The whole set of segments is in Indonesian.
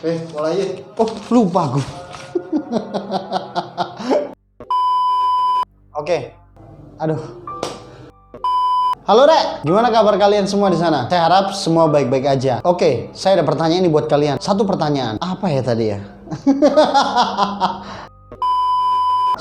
Mulai. Oh, lupa aku. Oke. Aduh. Halo Rek, gimana kabar kalian semua di sana? Saya harap semua baik-baik aja. Oke, saya ada pertanyaan nih buat kalian. Satu pertanyaan. Apa ya tadi ya?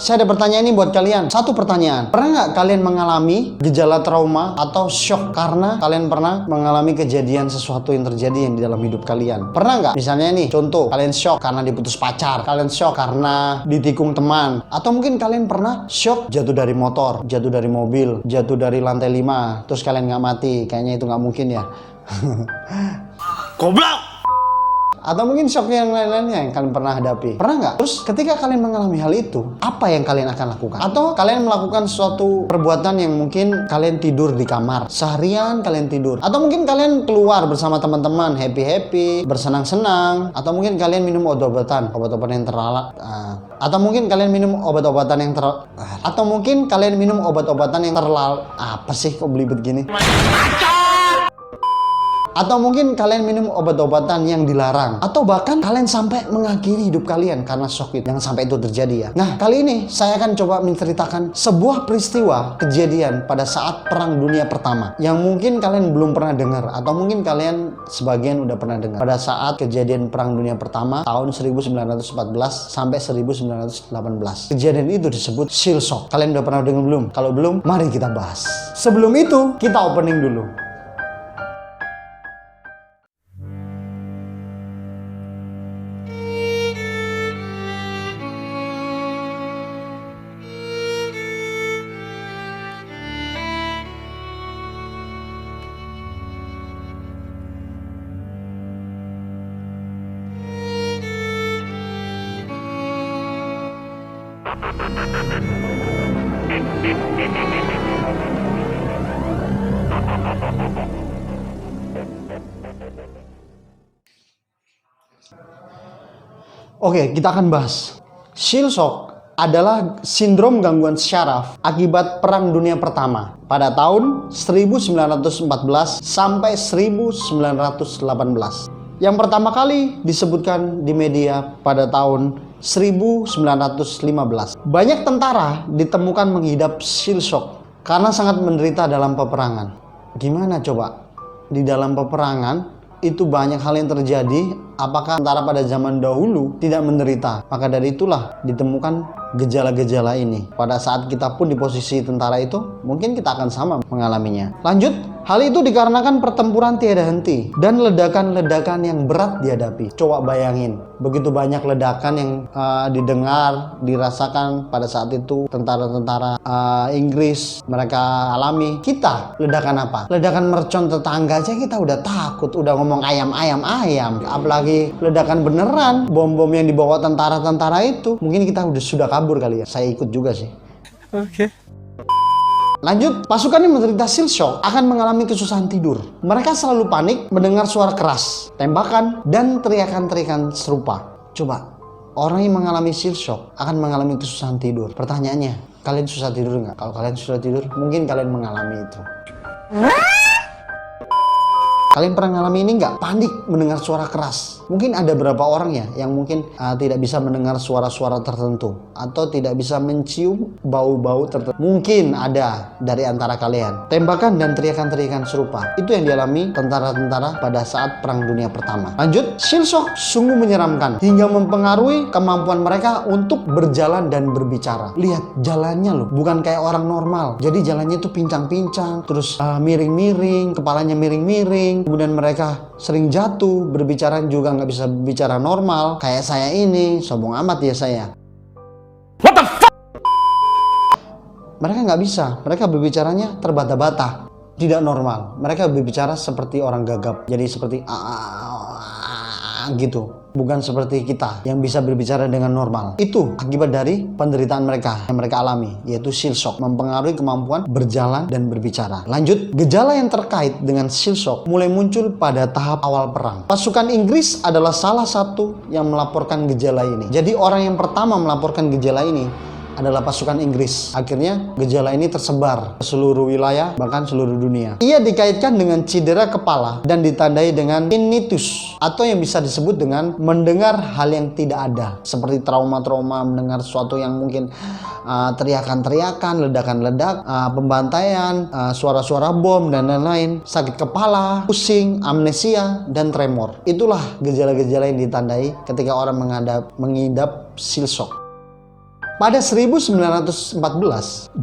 Saya ada pertanyaan ini buat kalian. Satu pertanyaan. Pernah nggak kalian mengalami gejala trauma atau shock karena kalian pernah mengalami kejadian sesuatu yang terjadi yang di dalam hidup kalian? Pernah nggak? Misalnya nih, contoh, kalian shock karena diputus pacar, kalian shock karena ditikung teman, atau mungkin kalian pernah shock jatuh dari motor, jatuh dari mobil, jatuh dari lantai 5, terus kalian nggak mati. Kayaknya itu nggak mungkin ya. Goblok! Atau mungkin shock yang lain-lainnya yang kalian pernah hadapi. Pernah nggak? Terus ketika kalian mengalami hal itu, apa yang kalian akan lakukan? Atau kalian melakukan suatu perbuatan yang mungkin kalian tidur di kamar seharian, kalian tidur. Atau mungkin kalian keluar bersama teman-teman, happy-happy, bersenang-senang. Atau mungkin kalian minum obat-obatan yang terlarang. Atau mungkin kalian minum obat-obatan yang Atau mungkin kalian minum obat-obatan yang terlalu. Apa sih kok belibet gini? Atau mungkin kalian minum obat-obatan yang dilarang. Atau bahkan kalian sampai mengakhiri hidup kalian karena shock itu. Jangan sampai itu terjadi ya. Nah, kali ini saya akan coba menceritakan sebuah peristiwa kejadian pada saat Perang Dunia Pertama yang mungkin kalian belum pernah dengar, atau mungkin kalian sebagian udah pernah dengar. Pada saat kejadian Perang Dunia Pertama tahun 1914 sampai 1918. Kejadian itu disebut Shell Shock. Kalian udah pernah dengar belum? Kalau belum, mari kita bahas. Sebelum itu, kita opening dulu. Oke, kita akan bahas. Shell Shock adalah sindrom gangguan syaraf akibat Perang Dunia Pertama pada tahun 1914 sampai 1918. Yang pertama kali disebutkan di media pada tahun 1915. Banyak tentara ditemukan menghidap Shell Shock karena sangat menderita dalam peperangan. Gimana coba? Di dalam peperangan itu banyak hal yang terjadi. Apakah tentara pada zaman dahulu tidak menderita? Maka dari itulah ditemukan gejala-gejala ini. Pada saat kita pun di posisi tentara itu, mungkin kita akan sama mengalaminya. Lanjut, hal itu dikarenakan pertempuran tiada henti dan ledakan-ledakan yang berat dihadapi. Coba bayangin, begitu banyak ledakan yang didengar, dirasakan pada saat itu tentara-tentara Inggris mereka alami. Kita ledakan apa? Ledakan mercon tetangga aja kita udah takut, udah ngomong ayam. Apalagi ledakan beneran, bom-bom yang dibawa tentara-tentara itu. Mungkin kita sudah kabur kali ya. Saya ikut juga sih. Oke. Lanjut, pasukan yang menderita Shell Shock akan mengalami kesusahan tidur. Mereka selalu panik mendengar suara keras, tembakan, dan teriakan-teriakan serupa. Coba, orang yang mengalami Shell Shock akan mengalami kesusahan tidur. Pertanyaannya, kalian susah tidur nggak? Kalau kalian susah tidur, mungkin kalian mengalami itu. Kalian pernah ngalami ini nggak? Panik mendengar suara keras. Mungkin ada beberapa orang ya yang mungkin tidak bisa mendengar suara-suara tertentu atau tidak bisa mencium bau-bau tertentu. Mungkin ada dari antara kalian. Tembakan dan teriakan-teriakan serupa itu yang dialami tentara-tentara pada saat Perang Dunia Pertama. Lanjut, Shell Shock sungguh menyeramkan hingga mempengaruhi kemampuan mereka untuk berjalan dan berbicara. Lihat jalannya loh, bukan kayak orang normal. Jadi jalannya tuh pincang-pincang, terus miring-miring, kepalanya miring-miring. Kemudian mereka sering jatuh, berbicara juga nggak bisa bicara normal. Kayak saya ini, sombong amat ya saya. What the fuck? Mereka nggak bisa, mereka berbicaranya terbata-bata, tidak normal. Mereka berbicara seperti orang gagap, jadi seperti gitu. Bukan seperti kita yang bisa berbicara dengan normal. Itu akibat dari penderitaan mereka yang mereka alami, yaitu Shell Shock, mempengaruhi kemampuan berjalan dan berbicara. Lanjut, gejala yang terkait dengan Shell Shock mulai muncul pada tahap awal perang. Pasukan Inggris adalah salah satu yang melaporkan gejala ini. Jadi orang yang pertama melaporkan gejala ini adalah pasukan Inggris. Akhirnya gejala ini tersebar ke seluruh wilayah, bahkan seluruh dunia. Ia dikaitkan dengan cedera kepala dan ditandai dengan tinnitus, atau yang bisa disebut dengan mendengar hal yang tidak ada, seperti trauma-trauma, mendengar sesuatu yang mungkin teriakan-teriakan, ledakan-ledak, pembantaian, suara-suara bom, dan lain-lain, sakit kepala, pusing, amnesia, dan tremor. Itulah gejala-gejala yang ditandai ketika orang mengidap seal shock. Pada 1914,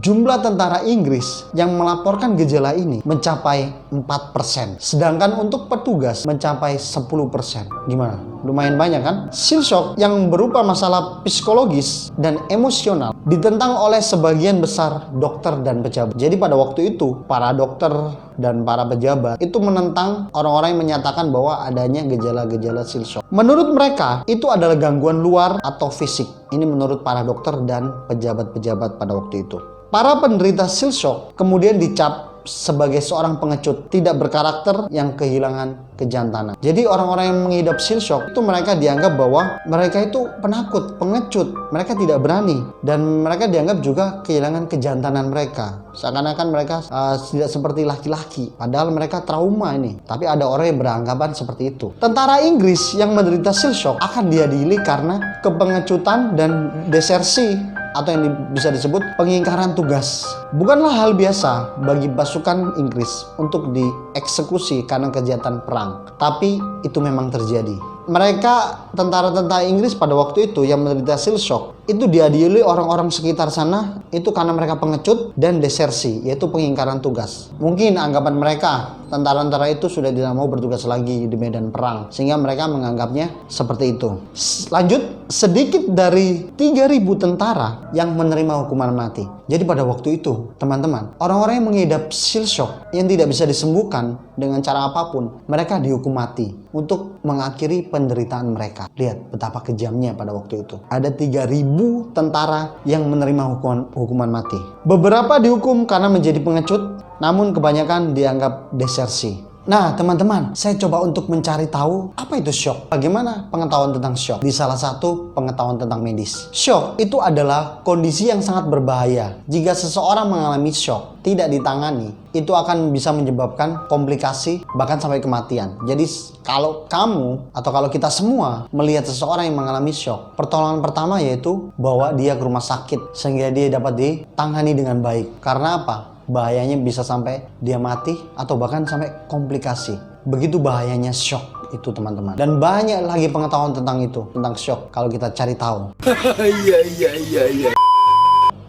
jumlah tentara Inggris yang melaporkan gejala ini mencapai 4%. Sedangkan untuk petugas mencapai 10%. Gimana? Lumayan banyak kan? Seal shock yang berupa masalah psikologis dan emosional ditentang oleh sebagian besar dokter dan pejabat. Jadi pada waktu itu, para dokter dan para pejabat itu menentang orang-orang yang menyatakan bahwa adanya gejala-gejala seal shock. Menurut mereka, itu adalah gangguan luar atau fisik. Ini menurut para dokter dan pejabat-pejabat pada waktu itu. Para penderita seal shock kemudian dicap sebagai seorang pengecut, tidak berkarakter, yang kehilangan kejantanan. Jadi orang-orang yang mengidap seal shock itu mereka dianggap bahwa mereka itu penakut, pengecut, mereka tidak berani, dan mereka dianggap juga kehilangan kejantanan mereka. Seakan-akan mereka tidak seperti laki-laki, padahal mereka trauma ini. Tapi ada orang yang beranggapan seperti itu. Tentara Inggris yang menderita seal shock akan diadili karena kepengecutan dan desersi, atau yang bisa disebut pengingkaran tugas. Bukanlah hal biasa bagi pasukan Inggris untuk dieksekusi karena kejahatan perang, tapi itu memang terjadi. Mereka, tentara-tentara Inggris pada waktu itu yang menderita seal shock, itu diadili orang-orang sekitar sana itu karena mereka pengecut dan desersi, yaitu pengingkaran tugas. Mungkin anggapan mereka, tentara-tentara itu sudah tidak mau bertugas lagi di medan perang, sehingga mereka menganggapnya seperti itu. Lanjut, sedikit dari 3.000 tentara yang menerima hukuman mati. Jadi pada waktu itu, teman-teman, orang-orang yang mengidap seal shock yang tidak bisa disembuhkan dengan cara apapun, mereka dihukum mati untuk mengakhiri penderitaan mereka. Lihat betapa kejamnya pada waktu itu. Ada 3.000 tentara yang menerima hukuman mati. Beberapa dihukum karena menjadi pengecut, namun kebanyakan dianggap desersi. Nah teman-teman, saya coba untuk mencari tahu apa itu shock. Bagaimana pengetahuan tentang shock di salah satu pengetahuan tentang medis. Shock itu adalah kondisi yang sangat berbahaya. Jika seseorang mengalami shock tidak ditangani, itu akan bisa menyebabkan komplikasi bahkan sampai kematian. Jadi kalau kamu atau kalau kita semua melihat seseorang yang mengalami shock, pertolongan pertama yaitu bawa dia ke rumah sakit sehingga dia dapat ditangani dengan baik. Karena apa? Bahayanya bisa sampai dia mati atau bahkan sampai komplikasi. Begitu bahayanya shock itu teman-teman. Dan banyak lagi pengetahuan tentang itu, tentang shock kalau kita cari tahu. Iya.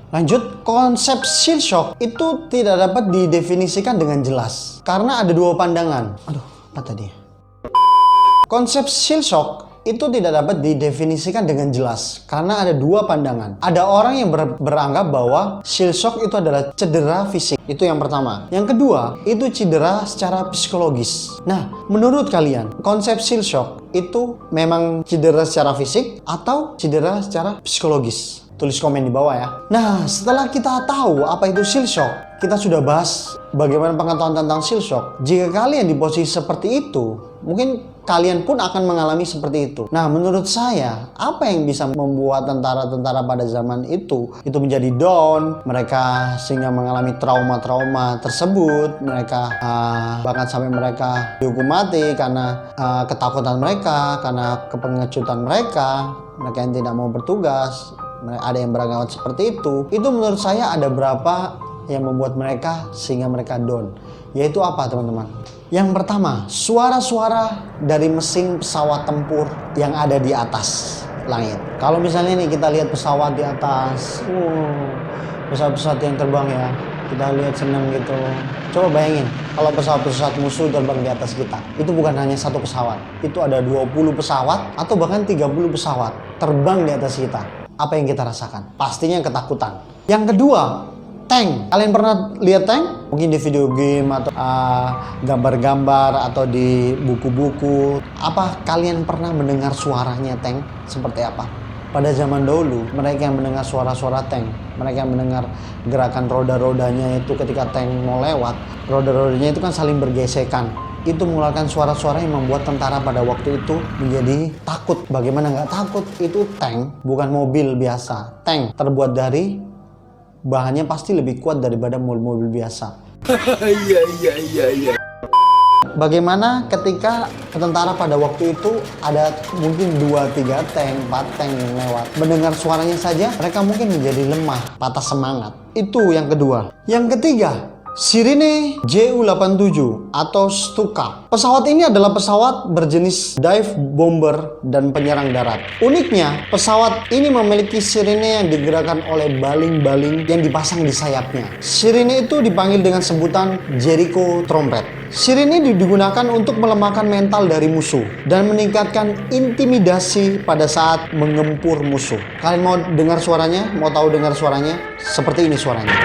Lanjut, konsep seal shock itu tidak dapat didefinisikan dengan jelas karena ada dua pandangan. Aduh, apa tadi? Konsep seal shock itu tidak dapat didefinisikan dengan jelas karena ada dua pandangan. Ada orang yang beranggap bahwa seal shock itu adalah cedera fisik. Itu yang pertama. Yang kedua, itu cedera secara psikologis. Nah, menurut kalian, konsep seal shock itu memang cedera secara fisik atau cedera secara psikologis? Tulis komen di bawah ya. Nah, setelah kita tahu apa itu seal shock, kita sudah bahas bagaimana pengetahuan tentang seal shock. Jika kalian di posisi seperti itu, mungkin kalian pun akan mengalami seperti itu. Nah, menurut saya, apa yang bisa membuat tentara-tentara pada zaman itu menjadi down, mereka sehingga mengalami trauma-trauma tersebut, mereka bahkan sampai mereka dihukum mati karena ketakutan mereka, karena kepengecutan mereka yang tidak mau bertugas, ada yang beranggapan seperti itu menurut saya ada berapa yang membuat mereka sehingga mereka down. Yaitu apa teman-teman? Yang pertama, suara-suara dari mesin pesawat tempur yang ada di atas langit. Kalau misalnya nih kita lihat pesawat di atas, pesawat-pesawat yang terbang ya, kita lihat senang gitu. Coba bayangin, kalau pesawat-pesawat musuh terbang di atas kita, itu bukan hanya satu pesawat, itu ada 20 pesawat atau bahkan 30 pesawat terbang di atas kita. Apa yang kita rasakan? Pastinya ketakutan. Yang kedua, tank. Kalian pernah lihat tank? Mungkin di video game atau gambar-gambar atau di buku-buku. Apa kalian pernah mendengar suaranya tank? Seperti apa? Pada zaman dahulu, mereka yang mendengar suara-suara tank, mereka yang mendengar gerakan roda-rodanya itu ketika tank mau lewat, roda-rodanya itu kan saling bergesekan. itu mengeluarkan suara-suara yang membuat tentara pada waktu itu menjadi takut. Bagaimana nggak takut? Itu tank, bukan mobil biasa. Tank terbuat dari bahannya pasti lebih kuat daripada mobil-mobil biasa. Iya. Bagaimana ketika tentara pada waktu itu ada mungkin 2-3 tank, 4 tank yang lewat. Mendengar suaranya saja mereka mungkin menjadi lemah, patah semangat. Itu yang kedua. Yang ketiga, sirine Ju-87 atau Stuka. Pesawat ini adalah pesawat berjenis dive bomber dan penyerang darat. Uniknya, pesawat ini memiliki sirine yang digerakkan oleh baling-baling yang dipasang di sayapnya. Sirine itu dipanggil dengan sebutan Jericho Trumpet. Sirine digunakan untuk melemahkan mental dari musuh dan meningkatkan intimidasi pada saat mengempur musuh. Kalian mau dengar suaranya? Mau tahu dengar suaranya? Seperti ini suaranya.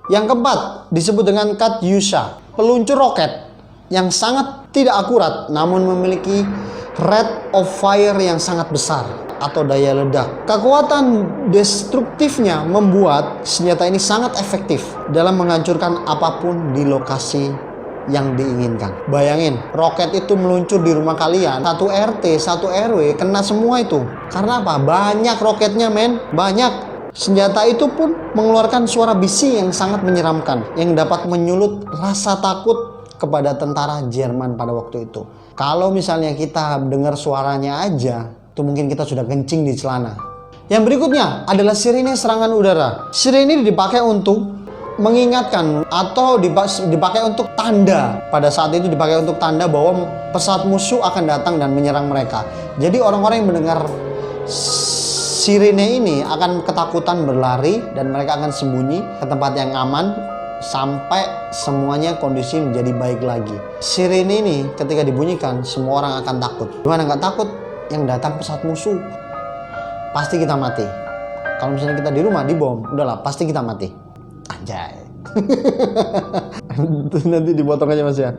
Yang keempat disebut dengan Katyusha, peluncur roket yang sangat tidak akurat namun memiliki rate of fire yang sangat besar atau daya ledak. Kekuatan destruktifnya membuat senjata ini sangat efektif dalam menghancurkan apapun di lokasi yang diinginkan. Bayangin, roket itu meluncur di rumah kalian, satu RT, satu RW, kena semua itu. Karena apa? Banyak roketnya, men. Banyak. Senjata itu pun mengeluarkan suara bising yang sangat menyeramkan, yang dapat menyulut rasa takut kepada tentara Jerman pada waktu itu. Kalau misalnya kita dengar suaranya aja, itu mungkin kita sudah kencing di celana. Yang berikutnya adalah sirine serangan udara. Sirine ini dipakai untuk mengingatkan atau dipakai untuk tanda. Pada saat itu dipakai untuk tanda bahwa pesawat musuh akan datang dan menyerang mereka. Jadi orang-orang yang mendengar sirine ini akan ketakutan berlari dan mereka akan sembunyi ke tempat yang aman sampai semuanya kondisi menjadi baik lagi. Sirine ini ketika dibunyikan semua orang akan takut. Gimana nggak takut? Yang datang pesawat musuh, pasti kita mati. Kalau misalnya kita di rumah dibom, udahlah pasti kita mati. Anjay. Nanti dipotong aja mas ya.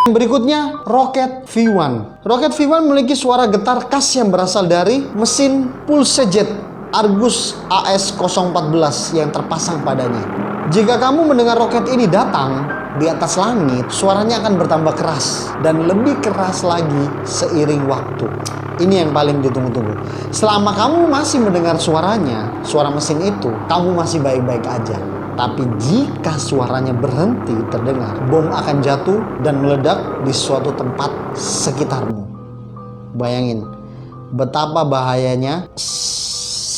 Berikutnya, roket V1. Roket V1 memiliki suara getar khas yang berasal dari mesin pulsejet Argus AS014 yang terpasang padanya. Jika kamu mendengar roket ini datang di atas langit, suaranya akan bertambah keras dan lebih keras lagi seiring waktu. Ini yang paling ditunggu-tunggu. Selama kamu masih mendengar suaranya, suara mesin itu, kamu masih baik-baik aja. Tapi jika suaranya berhenti terdengar, bom akan jatuh dan meledak di suatu tempat sekitarmu. Bayangin betapa bahayanya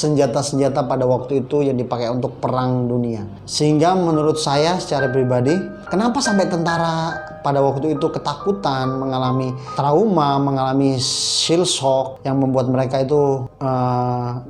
senjata-senjata pada waktu itu yang dipakai untuk perang dunia. Sehingga menurut saya secara pribadi, kenapa sampai tentara pada waktu itu ketakutan, mengalami trauma, mengalami shell shock yang membuat mereka itu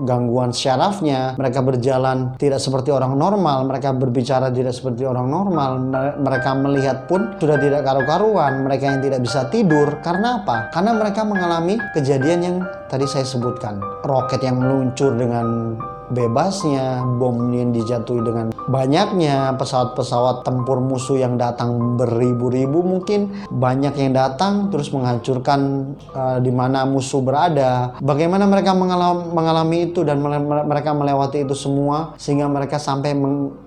gangguan syarafnya, mereka berjalan tidak seperti orang normal, mereka berbicara tidak seperti orang normal, mereka melihat pun sudah tidak karu-karuan, mereka yang tidak bisa tidur. Karena apa? Karena mereka mengalami kejadian yang tadi saya sebutkan. Roket yang meluncur dengan bebasnya, bom yang dijatuhi dengan banyaknya, pesawat-pesawat tempur musuh yang datang beribu-ribu, mungkin banyak yang datang terus menghancurkan di mana musuh berada. Bagaimana mereka mengalami itu dan mereka melewati itu semua sehingga mereka sampai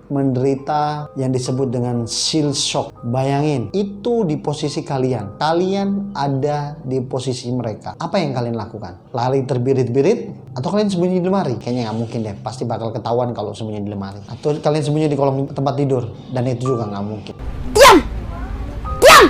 menderita yang disebut dengan shell shock. Bayangin, itu di posisi kalian. Kalian ada di posisi mereka. Apa yang kalian lakukan? Lari terbirit-birit? Atau kalian sembunyi di lemari? Kayaknya nggak mungkin deh. Pasti bakal ketahuan kalau sembunyi di lemari. Atau kalian sembunyi di kolong tempat tidur. Dan itu juga nggak mungkin. Diam! Diam!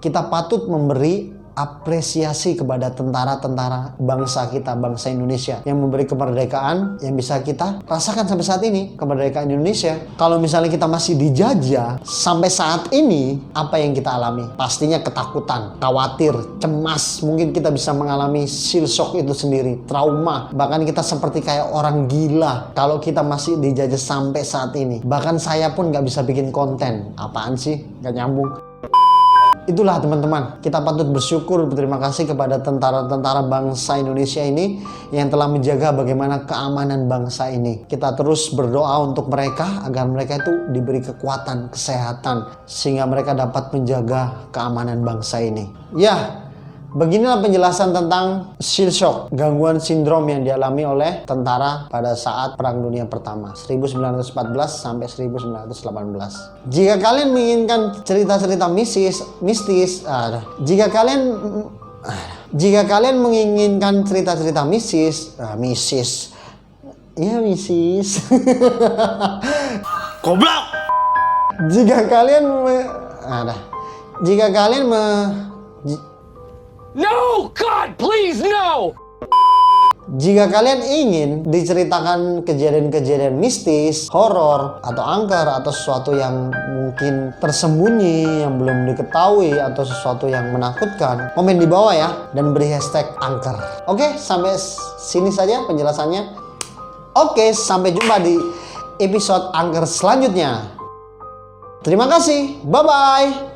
Kita patut memberi apresiasi kepada tentara-tentara bangsa kita, bangsa Indonesia yang memberi kemerdekaan yang bisa kita rasakan sampai saat ini, kemerdekaan Indonesia. Kalau misalnya kita masih dijajah sampai saat ini, apa yang kita alami? Pastinya ketakutan, khawatir, cemas, mungkin kita bisa mengalami shell shock itu sendiri, trauma, bahkan kita seperti kayak orang gila kalau kita masih dijajah sampai saat ini. Bahkan saya pun nggak bisa bikin konten. Apaan sih? Nggak nyambung. Itulah teman-teman, kita patut bersyukur, berterima kasih kepada tentara-tentara bangsa Indonesia ini yang telah menjaga bagaimana keamanan bangsa ini. Kita terus berdoa untuk mereka agar mereka itu diberi kekuatan, kesehatan, sehingga mereka dapat menjaga keamanan bangsa ini. Ya, Beginilah penjelasan tentang shell shock, gangguan sindrom yang dialami oleh tentara pada saat Perang Dunia Pertama 1914 sampai 1918. Jika kalian menginginkan cerita-cerita mistis, jika kalian menginginkan cerita-cerita misis. Goblok. Jika kalian No, God, please, no! Jika kalian ingin diceritakan kejadian-kejadian mistis, horor, atau angker, atau sesuatu yang mungkin tersembunyi, yang belum diketahui, atau sesuatu yang menakutkan, komen di bawah ya, dan beri hashtag angker. Oke, sampai sini saja penjelasannya. Oke, sampai jumpa di episode angker selanjutnya. Terima kasih, bye-bye.